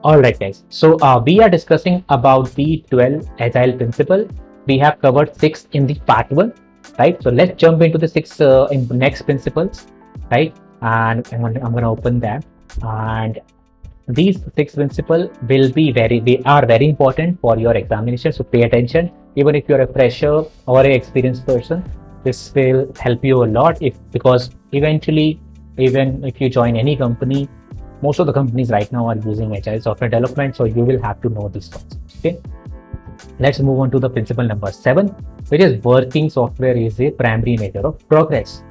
All right, guys. So we are discussing about the 12 agile principle. We have covered 6 in the part 1, right? So let's jump into the 6 in the next principles, right? And I'm going to open them. And these 6 principles they are very important for your examination. So pay attention. Even if you're a fresher or an experienced person, this will help you a lot because eventually, even if you join any company, most of the companies right now are using agile software development, so you will have to know these concepts. Okay, let's move on to the principle number 7, which is working software is a primary measure of progress.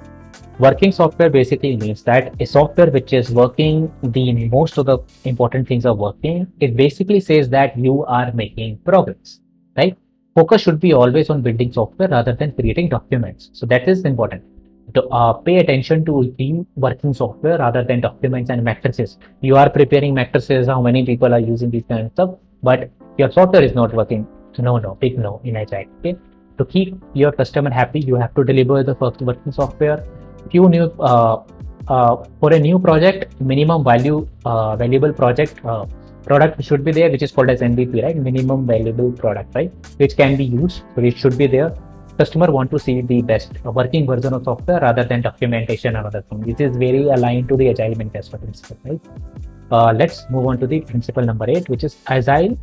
Working software basically means that a software which is working, the most of the important things are working. It basically says that you are making progress, right? Focus should be always on building software rather than creating documents. So that is important. To pay attention to the working software rather than documents and matrices. You are preparing matrices, how many people are using these kind of stuff, but your software is not working. No, big no in Agile. Okay, to keep your customer happy, you have to deliver the first working software. Few new for a new project, minimum valuable product should be there, which is called as MVP, right? Minimum valuable product, right? Which can be used, so it should be there. Customer want to see the best working version of software rather than documentation or other thing. This is very aligned to the Agile Manifesto principle, right? Let's move on to the principle number 8, which is Agile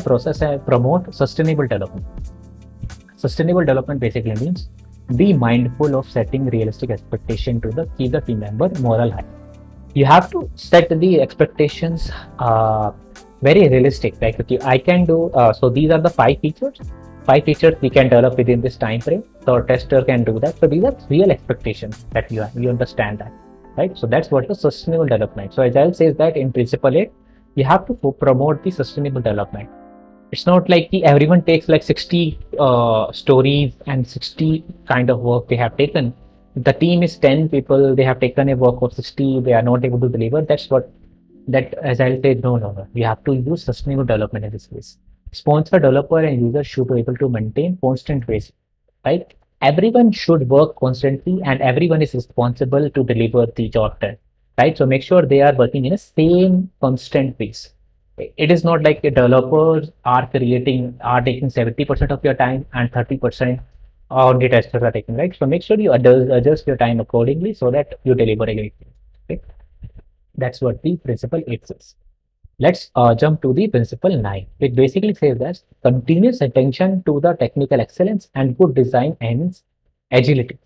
process and promote sustainable development. Sustainable development basically means be mindful of setting realistic expectation to keep the team member morale high. You have to set the expectations very realistic. Like, okay, I can do so these are the 5 features we can develop within this time frame, so our tester can do that. So these are real expectations that you understand that, right? So that's what the sustainable development. So Agile says that in principle 8, you have to promote the sustainable development. It's not like everyone takes like 60 stories and 60 kind of work they have taken. The team is 10 people, they have taken a work of 60, they are not able to deliver. That Agile said, no. You have to use sustainable development in this case. Sponsor, developer, and user should be able to maintain constant pace, right? Everyone should work constantly, and everyone is responsible to deliver the job done, right? So make sure they are working in a same constant pace. It is not like the developers are taking 70% of your time and 30% on the testers are taking, right? So make sure you adjust your time accordingly so that you deliver everything. Okay? That's what the principle 8 says. Let's jump to the principle 9. It basically says that continuous attention to the technical excellence and good design ends agility,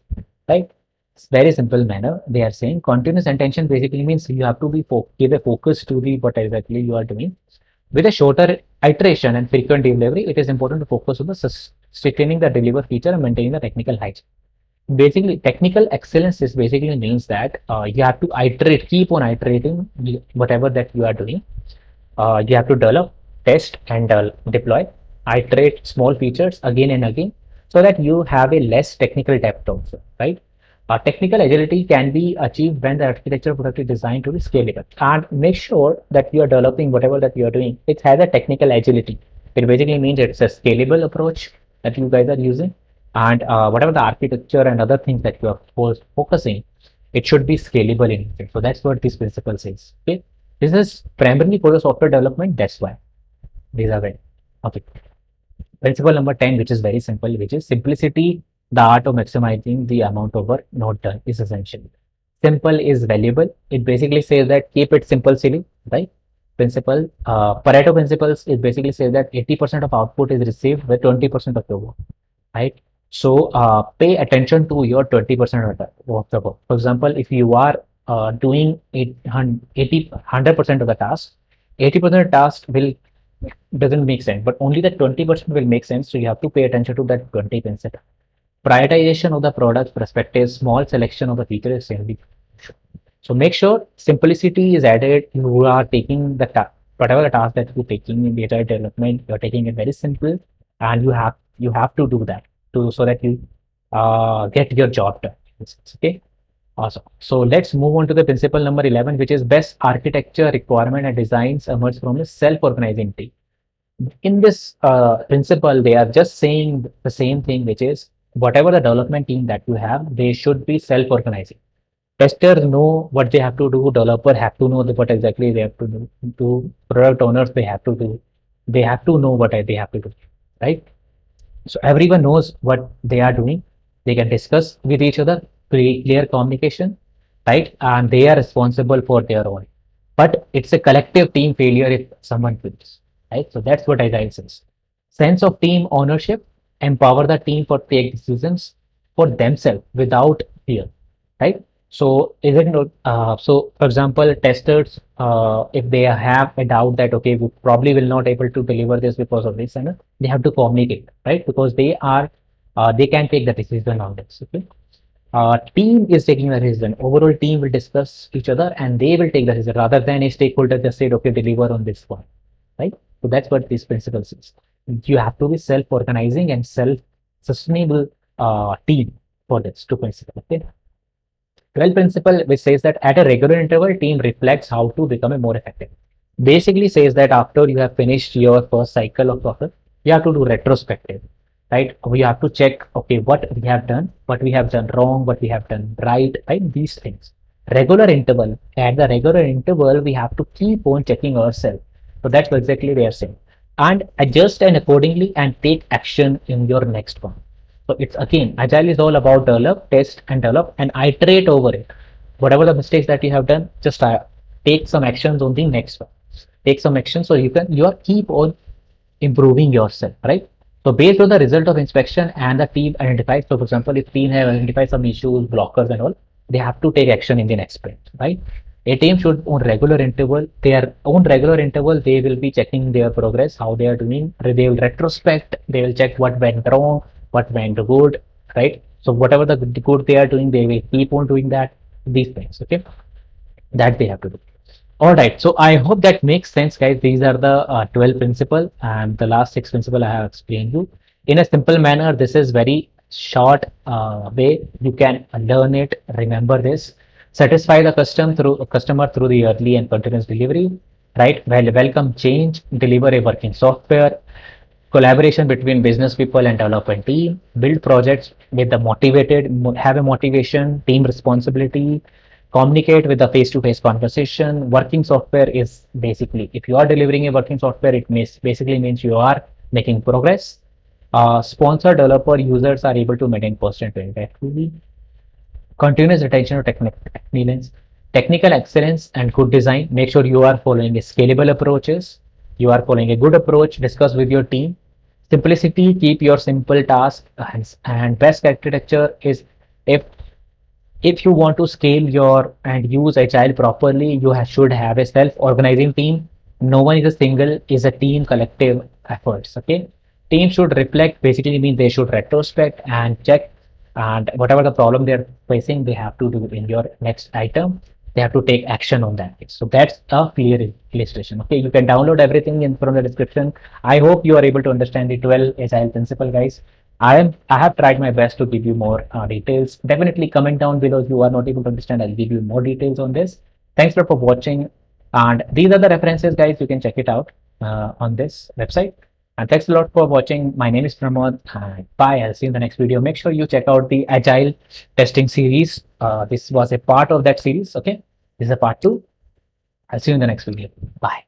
right? It's very simple manner. They are saying continuous attention basically means you have to give a focus to the what exactly you are doing. With a shorter iteration and frequent delivery, it is important to focus on the sustaining the deliver feature and maintaining the technical height. Basically, technical excellence is basically means that you have to keep on iterating whatever that you are doing. You have to develop, test, and deploy, iterate small features again and again, so that you have a less technical depth also, right? Technical agility can be achieved when the architecture product is designed to be scalable. And make sure that you are developing whatever that you are doing, it has a technical agility. It basically means it's a scalable approach that you guys are using, and whatever the architecture and other things that you are focusing, it should be scalable in it. So that's what this principle says. Okay. This is primarily for the software development. That's why these are very okay. Principle number 10, which is very simple, which is simplicity, the art of maximizing the amount of work not done, is essential. Simple is valuable. It basically says that keep it simple, silly, right? Pareto principles, it basically says that 80% of output is received with 20% of your work, right? So pay attention to your 20% of the work. For example, if you are doing 100% of the task, 80% of the task doesn't make sense, but only the 20% will make sense. So you have to pay attention to that 20%. Prioritization of the product perspective, small selection of the features. So make sure simplicity is added. You are taking whatever the task that you're taking in data development, you're taking it very simple, and you have to do that so that you get your job done. Okay. Awesome. So let's move on to the principle number 11, which is best architecture requirement and designs emerge from a self-organizing team. In this principle, they are just saying the same thing, which is whatever the development team that you have, they should be self-organizing. Testers know what they have to do. Developer have to know what exactly they have to do. Product owners, they have to do. They have to know what they have to do, right? So everyone knows what they are doing. They can discuss with each other, clear communication, right? And they are responsible for their own. But it's a collective team failure if someone fails, right? So that's what Agile says. Sense of team ownership, empower the team for take decisions for themselves without fear, right? So is it not, so for example, testers, if they have a doubt that, okay, we probably will not able to deliver this because of this, and they have to communicate, right? Because they are, they can take the decision on this, okay? Team is taking the decision. Overall team will discuss each other and they will take the decision rather than a stakeholder just said, okay, deliver on this one, right? So that's what this principle is. You have to be self-organizing and self-sustainable team for this two principle, okay? 12 principle, which says that at a regular interval, team reflects how to become a more effective. Basically says that after you have finished your first cycle of process, you have to do retrospective, right? We have to check, okay, what we have done, what we have done wrong, what we have done right, right? These things. Regular interval. At the regular interval, we have to keep on checking ourselves. So that's what exactly they are saying. And adjust and accordingly and take action in your next one. So it's again, Agile is all about test and develop and iterate over it. Whatever the mistakes that you have done, just take some actions on the next one. Take some action so you are keep on improving yourself, right? So based on the result of inspection and the team identifies, so for example, if team have identified some issues, blockers and all, they have to take action in the next sprint, right? A team should on regular interval, they will be checking their progress, how they are doing. They will retrospect, they will check what went wrong, what went good, right? So whatever the good they are doing, they will keep on doing that. These things, okay, that they have to do. All right, so I hope that makes sense, guys. These are the 12 principles, and the last 6 principles I have explained you in a simple manner. This is very short way you can learn it. Remember this: satisfy the customer through the early and continuous delivery. Right? Well, welcome change. Deliver a working software. Collaboration between business people and development team. Build projects with the motivated. Have a motivation. Team responsibility. Communicate with the face-to-face conversation. Working software is basically, if you are delivering a working software, it basically means you are making progress. Sponsor developer users are able to maintain constant activity. Continuous retention of technical excellence and good design. Make sure you are following a scalable approaches. You are following a good approach. Discuss with your team. Simplicity, keep your simple task, and best architecture is, if you want to scale your and use Agile properly, you should have a self-organizing team. No one is a single, is a team collective efforts. Okay. Team should reflect, basically mean they should retrospect and check, and whatever the problem they're facing, they have to do in your next item. They have to take action on that. So that's a clear illustration. Okay. You can download everything in from the description. I hope you are able to understand the 12 Agile principle, guys. I have tried my best to give you more details. Definitely comment down below if you are not able to understand. I'll give you more details on this. Thanks for watching. And these are the references, guys. You can check it out on this website. And thanks a lot for watching. My name is Pramod. Bye. I'll see you in the next video. Make sure you check out the Agile testing series. This was a part of that series. Okay. This is a part 2. I'll see you in the next video. Bye.